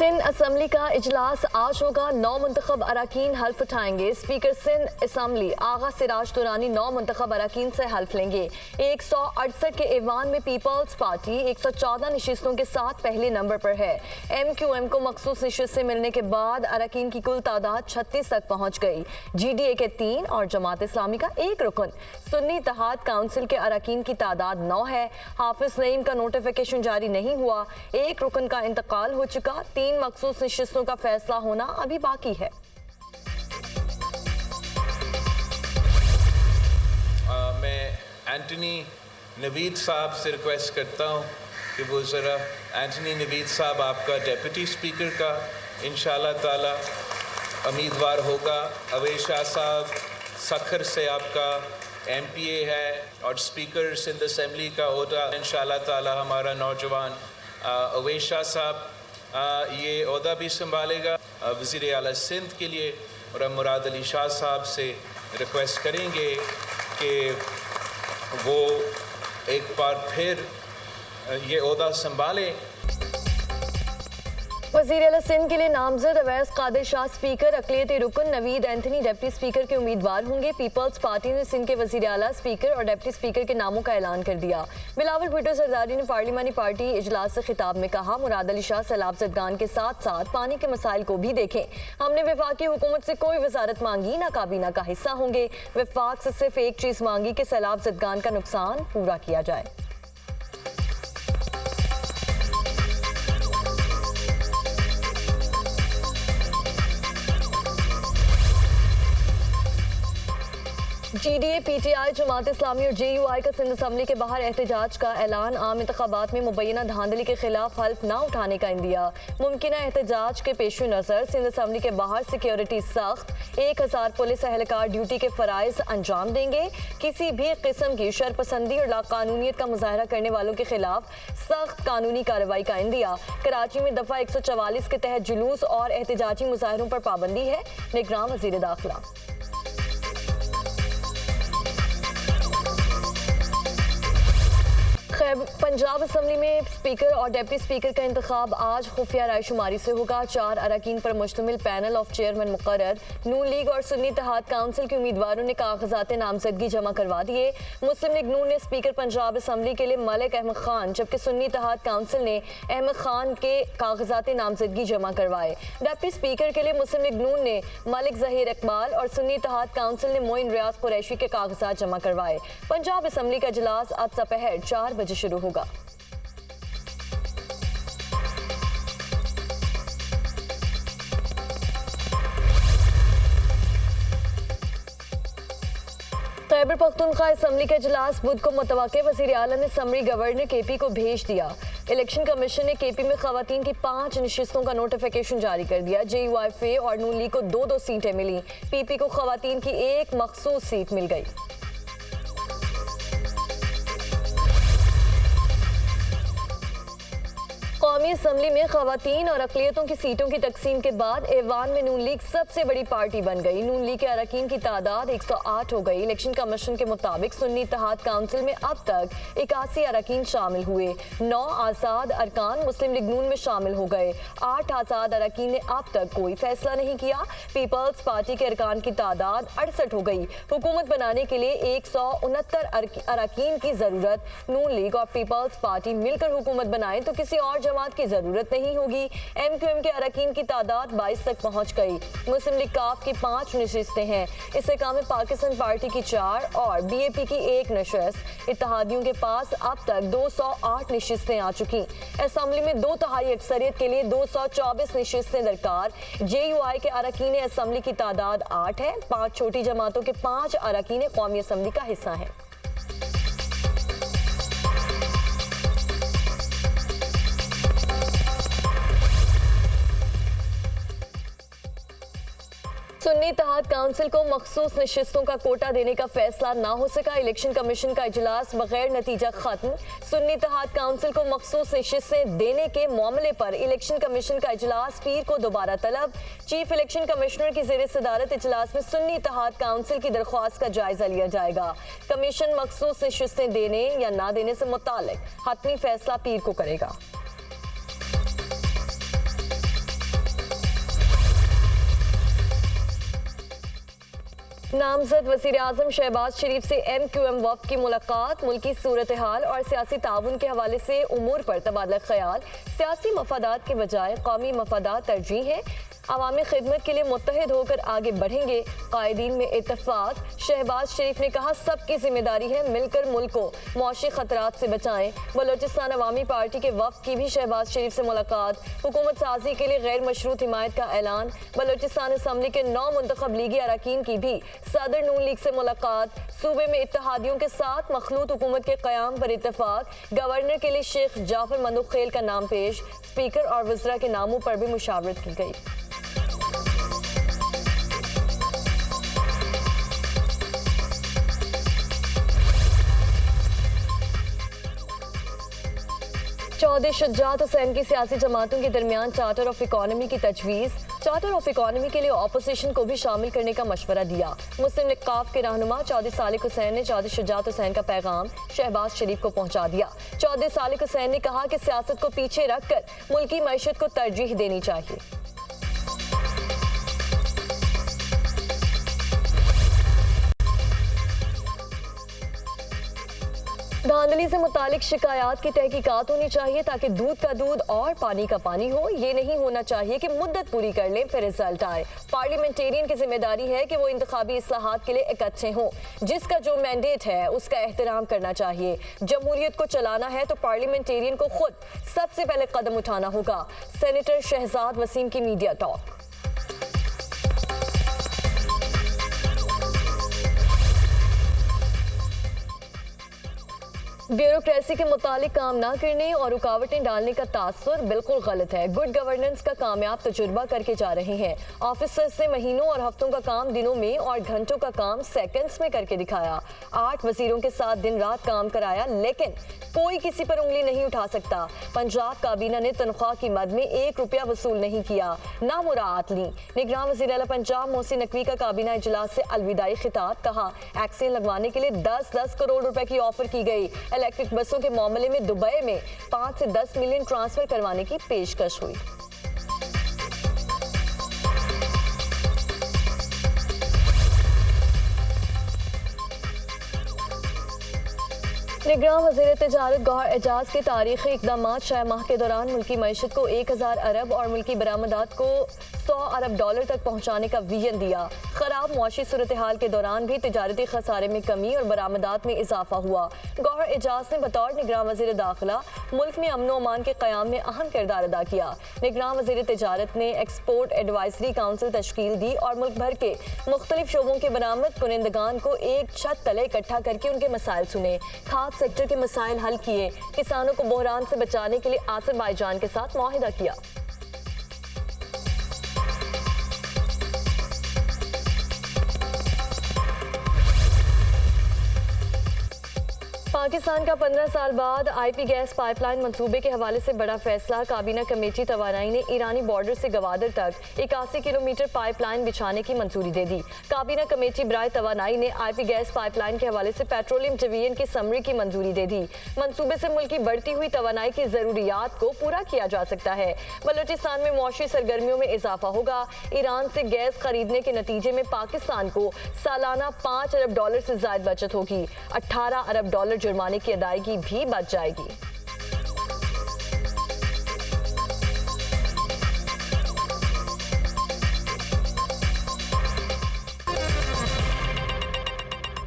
Sindh assembly का इजलास आज होगा। 9 मुंतखब अरकान हल्फ उठाएंगे। स्पीकर सिंध असम्बली आगा सिराज दुरानी 9 मुंतखब अरकान से हल्फ लेंगे। 168 के ऐवान में पीपल्स पार्टी 114 नशिस्तों के साथ पहले नंबर पर है। MQM को मखसूस नशिस्तें मिलने के बाद अरकान की कुल तादाद 36 तक पहुँच गई। GDA के 3 और जमात इस्लामी का 1 रुकन। सुन्नी इत्तेहाद काउंसिल के अरकान की तादाद 9 है। हाफिज नईम का नोटिफिकेशन जारी नहीं हुआ। 1 रुकन का इंतकाल हो चुका। 3 मखसूस नशिस्तों का फैसला होना अभी बाकी है। मैं एंटनी नवीद साहब से रिक्वेस्ट करता हूँ कि वो ज़रा एंटनी नवीद साहब आपका डेप्यूटी स्पीकर का इंशाल्लाह ताला उम्मीदवार होगा। अवेश शाह साहब सखर से आपका MPA है और स्पीकर सिंध असम्बली का होगा इंशाल्लाह ताला हमारा नौजवान अवेश शाह साहब ये ओहदा भी संभालेगा वज़ीर आला सिंध के लिए। और हम मुराद अली शाह साहब से रिक्वेस्ट करेंगे कि वो एक बार फिर ये ओहदा संभालें। वज़ीर आला सिंध के लिए नामजद अवैस कादिर शाह स्पीकर, अक़लियती रुकन नवीद एंथनी डिप्टी स्पीकर के उम्मीदवार होंगे। पीपल्स पार्टी ने सिंध के वज़ीर आला स्पीकर और डिप्टी स्पीकर के नामों का ऐलान कर दिया। बिलावल भुट्टो सरदारी ने पार्लिमानी पार्टी इजलास से खिताब में कहा, मुराद अली शाह सैलाब ज़दगान के साथ साथ पानी के मसाइल को भी देखें। हमने वफाकी हुकूमत से कोई वजारत मांगी ना काबीना का हिस्सा होंगे। वफाक से सिर्फ एक चीज़ मांगी कि सैलाब ज़दगान का नुकसान पूरा किया जाए। GDA, PTI, जमात इस्लामी और JUI का सिंध असम्बली के बाहर एहतजाज का ऐलान। आम इंतखाबात में मुबैना धांधली के खिलाफ हल्फ न उठाने का इंदिया। मुमकिना एहतजाज के पेश नज़र सिंध असम्बली के बाहर सिक्योरिटी सख्त। 1000 पुलिस एहलकार ड्यूटी के फ़राइज़ अंजाम देंगे। किसी भी किस्म की शरपसंदी और लाकानूनियत का मुजाहरा करने वालों के खिलाफ सख्त कानूनी कार्रवाई का इंदिया। कराची में दफ़ा 144 के तहत जुलूस और एहतजाजी मुजाहरों पर पाबंदी है। निगरान वज़ीर दाखिला। पंजाब असम्बली में स्पीकर और डिप्टी स्पीकर का इंतखाब आज खुफिया रायशुमारी से होगा। 4 अरकान पर मुश्तमिल पैनल ऑफ चेयरमैन मुकर्रर। नून लीग और सुन्नी इत्तेहाद काउंसिल के उम्मीदवारों ने कागजात नामजदगी जमा करवा दिए। मुस्लिम लीग नून ने स्पीकर पंजाब असम्बली के लिए मलिक अहमद खान, जबकि सुन्नी इत्तेहाद काउंसिल ने अहमद खान के कागजात नामजदगी जमा करवाए। डिप्टी स्पीकर के लिए मुस्लिम लीग नून ने मलिक ज़हीर इकबाल और सुन्नी इत्तेहाद काउंसिल ने मोइन रियाज कुरैशी के कागजात जमा करवाए। पंजाब असम्बली का इजलास आज दोपहर 4 बजे शुरू होगा। खैबर पख्तूनख्वा असम्बली का इजलास बुध को मुतवक्के। वज़ीर आला ने समरी गवर्नर KP को भेज दिया। इलेक्शन कमीशन ने KP में खवातीन की 5 नशिस्तों का नोटिफिकेशन जारी कर दिया। JUI और नून लीग को 2-2 सीटें मिली। PP को खवातीन की 1 मखसूस सीट मिल गई। कौमी असम्बली में खवातीन और अक़लियतों की सीटों की तकसीम के बाद ऐवान में नून लीग सबसे बड़ी पार्टी बन गई। नून लीग के अरकान की तादाद 108 हो गई। इलेक्शन कमीशन के मुताबिक सुन्नी इत्तेहाद काउंसिल में अब तक 81 अरकान शामिल हुए। 9 आज़ाद अरकान मुस्लिम लीग नून में शामिल हो गए। 8 आज़ाद अरकान ने अब तक कोई फैसला नहीं किया। पीपल्स पार्टी के अरकान की तादाद 68 हो गई। हुकूमत बनाने के लिए 169 अरकान की जरूरत। नून लीग और पीपल्स पार्टी मिलकर हुकूमत बनाए तो किसी और जमात की जरूरत नहीं होगी। MQM के अरकान की तादाद 22 तक पहुंच गई। मुस्लिम लीग काफ की 5 नशिस्तें हैं। इस्तेकाम पाकिस्तान पार्टी की 4 और BAP की 1 नशिस्त। इत्तेहादियों के पास अब तक 208 नशिस्तें आ चुकी। असम्बली में 2/3 अक्सरियत के लिए 224 नशिस्तें दरकार। JUI के अरकान असम्बली की तादाद 8 है। 5 छोटी जमातों के 5 अरकान कौमी असम्बली का हिस्सा है। सुन्नी इत्तेहाद काउंसिल को मखसूस नशिस्तों का कोटा देने का फैसला ना हो सका। इलेक्शन कमीशन का इजलास बगैर नतीजा खत्म। सुन्नी इत्तेहाद काउंसिल को मखसूस नशिस्तें देने के मामले पर इलेक्शन कमीशन का इजलास पीर को दोबारा तलब। चीफ इलेक्शन कमिश्नर की ज़ेर सदारत इजलास में सुन्नी इत्तेहाद काउंसिल की दरख्वास्त का जायजा लिया जाएगा। कमीशन मखसूस नशिस्तें देने या ना देने से मुताल्लिक हतमी फैसला पीर को करेगा। नामजद वज़ीर आज़म शहबाज शरीफ से MQM वफ़द की मुलाकात, मुल्की सूरत हाल और सियासी ताउन के हवाले से उमूर पर तबादला ख्याल। सियासी मफादात के बजाय कौमी मफादात तरजीह है। अवामी खिदमत के लिए मुत्तहिद होकर आगे बढ़ेंगे। कायदीन में इत्तफाक। शहबाज शरीफ ने कहा, सबकी जिम्मेदारी है मिलकर मुल्क को मौशी खतरात से बचाएं। बलोचिस्तान अवामी पार्टी के वफ़द की भी शहबाज शरीफ से मुलाकात। हुकूमत साजी के लिए गैर मशरूत हिमायत का ऐलान। बलोचिस्तान असम्बली के 9 मुंतखब लीगी अरकान की भी सदर नून लीग से मुलाकात। सूबे में इत्तेहादियों के साथ मखलूत हुकूमत के क़याम पर इत्तफाक। गवर्नर के लिए शेख जाफर मंदुखेल का नाम पेश। स्पीकर और वज़रा के नामों पर भी मुशावरत की गई। चौधरी शुजात हुसैन की सियासी जमातों के दरमियान चार्टर ऑफ इकॉनमी की तजवीज़। चार्टर ऑफ इकॉनमी के लिए ऑपोजिशन को भी शामिल करने का मशवरा दिया। मुस्लिम लीग काफ के रहनुमा चौधरी सालिक हुसैन ने चौधरी शुजात हुसैन का पैगाम शहबाज शरीफ को पहुंचा दिया। चौधरी सालिक हुसैन ने कहा कि सियासत को पीछे रखकर मुल्की मईशत को तरजीह देनी चाहिए। धांधली से मुतालिक शिकायत की तहकीकात होनी चाहिए ताकि दूध का दूध और पानी का पानी हो। ये नहीं होना चाहिए कि मुद्दत पूरी कर लें फिर रिजल्ट आए। पार्लियामेंटेरियन की जिम्मेदारी है कि वो इंतखाबी इस्लाहात के लिए इकट्ठे हों। जिसका जो मैंडेट है उसका एहतराम करना चाहिए। जमहूरियत को चलाना है तो पार्लियामेंटेरियन को खुद सबसे पहले कदम उठाना होगा। सेनेटर शहजाद वसीम की मीडिया टॉक। ब्यूरोक्रेसी के मुतालिक काम ना करने और रुकावटें डालने का तासुर बिल्कुल गलत है। गुड गवर्नेंस का कामयाब तजुर्बा करके जा रहे हैं। ऑफिसर्स ने महीनों और हफ्तों का काम दिनों में और घंटों का काम सेकंड्स में करके दिखाया। 8 वजीरों के साथ दिन रात काम कराया, लेकिन कोई किसी पर उंगली नहीं उठा सकता। पंजाब काबीना ने तनख्वाह की मद में 1 रुपया वसूल नहीं किया, ना मुराद ली। निगरान वज़ीर आला पंजाब मोहसिन नकवी का काबीना इजलास से अलविदाई खिताब। कहा, एक्सेल लगवाने के लिए 10-10 करोड़ रुपए की ऑफर की गई। इलेक्ट्रिक बसों के मामले में दुबई में 5 से 10 मिलियन ट्रांसफर करवाने की पेशकश हुई। निगरान वज़ीर तिजारत गौहर एजाज के तारीखी इक़दामात शाह माह के दौरान मुल्की मईशत को 1000 अरब और मुल्की बरामदात को 100 अरब डॉलर तक पहुंचाने का विजन दिया। खराब मुआशी सूरत हाल के दौरान भी तिजारती खसारे में कमी और बरामदात में इजाफा हुआ। गौहर एजाज ने बतौर निगरान वज़ीर दाखिला मुल्क में अमन अमान के क़याम में अहम किरदार अदा किया। निगरान वज़ीर तिजारत ने एक्सपोर्ट एडवाइजरी काउंसिल तश्कील दी और मुल्क भर के मुख्तलिफ शोबों के बरामद कुनिंदगान को एक छत तले इकट्ठा करके उनके मसाइल सुने। खाद सेक्टर के मसाइल हल किए। किसानों को बहरान से बचाने के लिए आज़रबाईजान के साथ मुआहिदा किया। पाकिस्तान का 15 साल बाद IP गैस पाइपलाइन मंसूबे के हवाले से बड़ा फैसला। काबीना कमेटी तवानाई ने ईरानी बॉर्डर से गवादर तक 81 किलोमीटर पाइपलाइन बिछाने की मंजूरी दे दी। काबीना कमेटी बराए तवानाई ने IP गैस पाइपलाइन के हवाले से पेट्रोलियम डिवीजन की समरी की मंजूरी दे दी। मंसूबे से मुल्क की बढ़ती हुई तवानाई की जरूरियात को पूरा किया जा सकता है। बलोचिस्तान में मौशी सरगर्मियों में इजाफा होगा। ईरान से गैस खरीदने के नतीजे में पाकिस्तान को सालाना 5 अरब डॉलर से ज्यादा बचत होगी। 18 अरब डॉलर जुर्माने की अदायगी भी बच जाएगी।